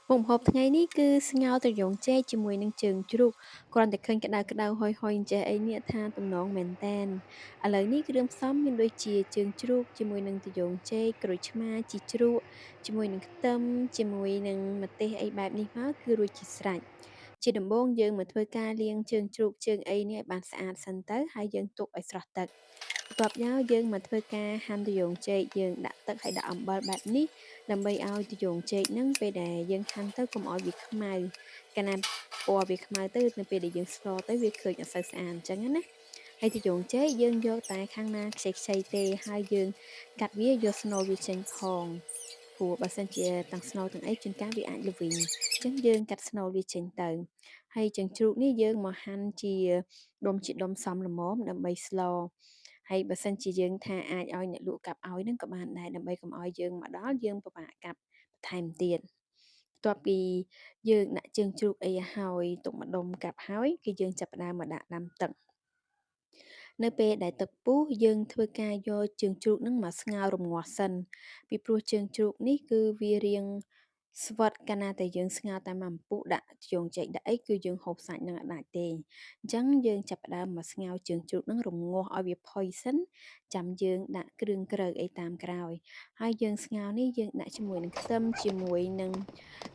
មុខម្ហូបថ្ងៃនេះគឺស្ងោរត្រយូងចេកជាមួយនឹងជើងជ្រូកគ្រាន់តែឃើញក្តៅៗហុយៗអញ្ចេះអីនេះថាទំនងមែនតែនឥឡូវនេះគ្រឿងផ្សំមានដូចជាជើងជ្រូកជាមួយនឹងត្រយូងចេកក្រូចឆ្មាជីជ្រក់ជាមួយនឹងខ្ទឹមជាមួយនឹងម្ទេសអីបែបនេះមកគឺរួចជាស្រេចជាដំបូងយើងមកធ្វើការលាងជើងជ្រូកជើងអីនេះឲ្យបានស្អាតសិនទៅហើយយើងទុកឲ្យស្រស់ទឹកបន្ទាប់មកយើងមកធ្វើការហាន់ត្រយូងចេកយើងដាក់ទឹកហើយដាក់អំបិលបែបនេះដើម្បីឲ្យត្រយូងចេកហ្នឹងពេលដែលយើងហាន់ទៅកុំឲ្យវាខ្មៅកាលណាពណ៌វាខ្មៅទៅនៅពេលដែលយើងស្លទៅវាឃើញអត់សូវស្អាតអញ្ចឹងណាហើយត្រយូងចេកយើងយកតែខាងណាខ្ចីៗទេហើយយើងកាត់វាយកស្នូលវាចេញផងព្រោះបើសិនជាទាំងស្នូលទាំងអីជួនកាលវាអាចល្វីងអញ្ចឹងយើងកាត់ស្នូលវាចេញទៅហើយចឹងជ្រូកនេះយើងមកហាន់ជាដុំសមល្មមដើម្បីស្លហើយបើសិនជាយើងថាអាចឲ្យអ្នកលក់កាប់ឲ្យនឹងក៏បានដែរដើម្បីកុំឲ្យយើងមកដល់យើងពិបាកកាប់បន្ថែមទៀតបន្ទាប់ពីយើងដាក់ជើងជ្រូកអីឲ្យទុកម្ដុំកាប់ហើយគឺយើងចាប់ផ្ដើមមកដាក់ដាំទឹកនៅពេលដែលទឹកពុះយើងធ្វើការយកជើងជ្រូកនឹងមកស្ងោររំងាស់សិនពីព្រោះជើងជ្រូកនេះគឺវារាងស្វិតកាលណាតែយើងស្ងោរតែមួយអំពុះដាក់ជើងចេកដាក់អីគឺយើងហូបសាច់នឹងអត់ដាច់ទេអញ្ចឹងយើងចាប់ផ្ដើមមកស្ងោរជើងជ្រូកនឹងរំងាស់ឲ្យវាផុយសិនចាំយើងដាក់គ្រឿងក្រៅអីតាមក្រោយហើយយើងស្ងោរនេះយើងដាក់ជាមួយនឹងខ្ទឹមជាមួយនឹង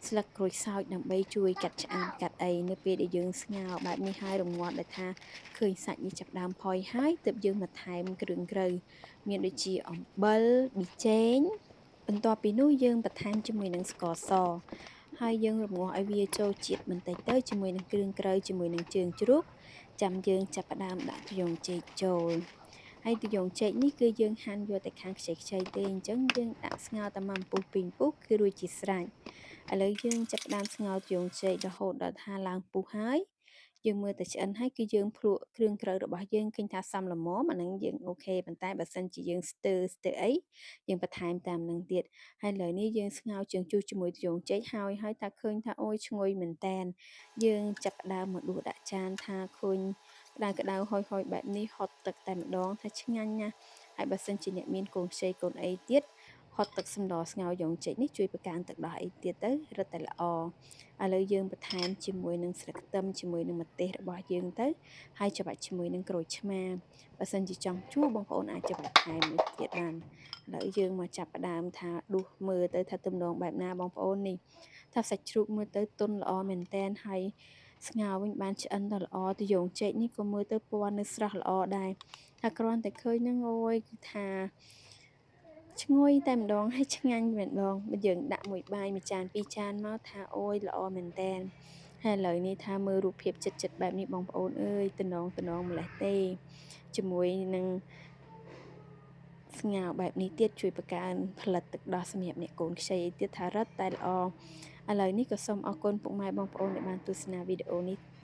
ស្លឹកក្រូចសើចដើម្បីជួយកាត់ឆ្អាបកាត់អីនៅពេលដែលយើងស្ងោរបែបនេះហើយរងាស់ដែលថាឃើញសាច់វាចាប់ផ្ដើមផុយហើយទើបយើងមកថែមគ្រឿងក្រៅមានដូចជាអំបិលប៊ីចេងបន្ទាប់ពីនោះយើងបន្ថែមជាមួយនឹងស្ករសហើយយើងរំងាស់ឲ្យវាចូលជាតិបន្តិចទៅជាមួយនឹងគ្រឿងក្រៅជាមួយនឹងជើងជ្រូកចាំយើងចាប់ផ្ដើមដាក់ត្រយូងចេកចូលហើយត្រយូងចេកនេះគឺយើងហាន់យកតែខាងខ្ចីៗទេអញ្ចឹងយើងដាក់ស្ងោរតែមួយអំពុះពីរអំពុះគឺរួចជាស្រេចឥឡូវយើងចាប់ផ្ដើមស្ងោរត្រយូងចេករហូតដល់ថាឡើងពុះហើយយើងមើលតែឆ្អិនហើយគឺយើងភ្លក់គ្រឿងក្រៅរបស់យើងឃើញថាសមល្មមអាហ្នឹងយើងអូខេប៉ុន្តែបើសិនជាយើងស្ទើអីយើងបន្ថែមតាមនឹងទៀតហើយឥឡូវនេះយើងស្ងោរជើងជ្រូកជាមួយត្រយូងចេកហើយថាឃើញថាអូយឈ្ងុយមែនតែនយើងចាប់ផ្ដើមមកដួសដាក់ចានថាឃើញក្តៅហុយៗបែបនេះហត់ទឹកតែម្ដងថាឆ្ងាញ់ណាស់ហើយបើសិនជាអ្នកមានកូនខ្ចីកូនអីទៀតហត់ទឹកសណ្ដស្ងោរយ៉ងចេកនេះជួយបង្កើនទឹកដោះអីទៀតទៅរឹតតែល្អឥឡូវយើងបន្ថែមជាមួយនឹងស្លឹកខ្ទឹមជាមួយនឹងម្ទេសរបស់យើងទៅហើយច្របាច់ជាមួយនឹងក្រូចឆ្មាបើសិនជាចង់ជូរបងប្អូនអាចច្របាច់ថែមនេះទៀតបានឥឡូវយើងមកចាប់ផ្ដើមថាដួសមើលទៅថាទំនងបែបណាបងប្អូននេះថាសាច់ជ្រូកមើលទៅទន់ល្អមែនតែនហើយស្ងោរវិញបានឆ្អិនដ៏ល្អត្រយូងចេកនេះក៏មើលទៅពណ៌នៅស្រស់ល្អដែរថាគ្រាន់តែឃើញហ្នឹងអូយគឺថាឈ្ងុយតែម្ដងហើយឆ្ងាញ់តែម្ដងបើយើងដាក់មួយបាយមួយចានពីរចានមកថាអូយល្អមែនតែនហើយឥឡូវនេះថាមើលរូបភាពចិត្តបែបនេះបងប្អូនអើយតំណងម្លេះទេជាមួយនឹងស្ងោរបែបនេះទៀតជួយបង្កើនផលិតទឹកដោះសម្រាប់អ្នកកូនខ្ចីអីទៀតថារឹតតែល្អឥឡូវនេះក៏សូមអរគុណពុកម៉ែបងប្អូនដែលបានទស្សនាវីដេអូនេះ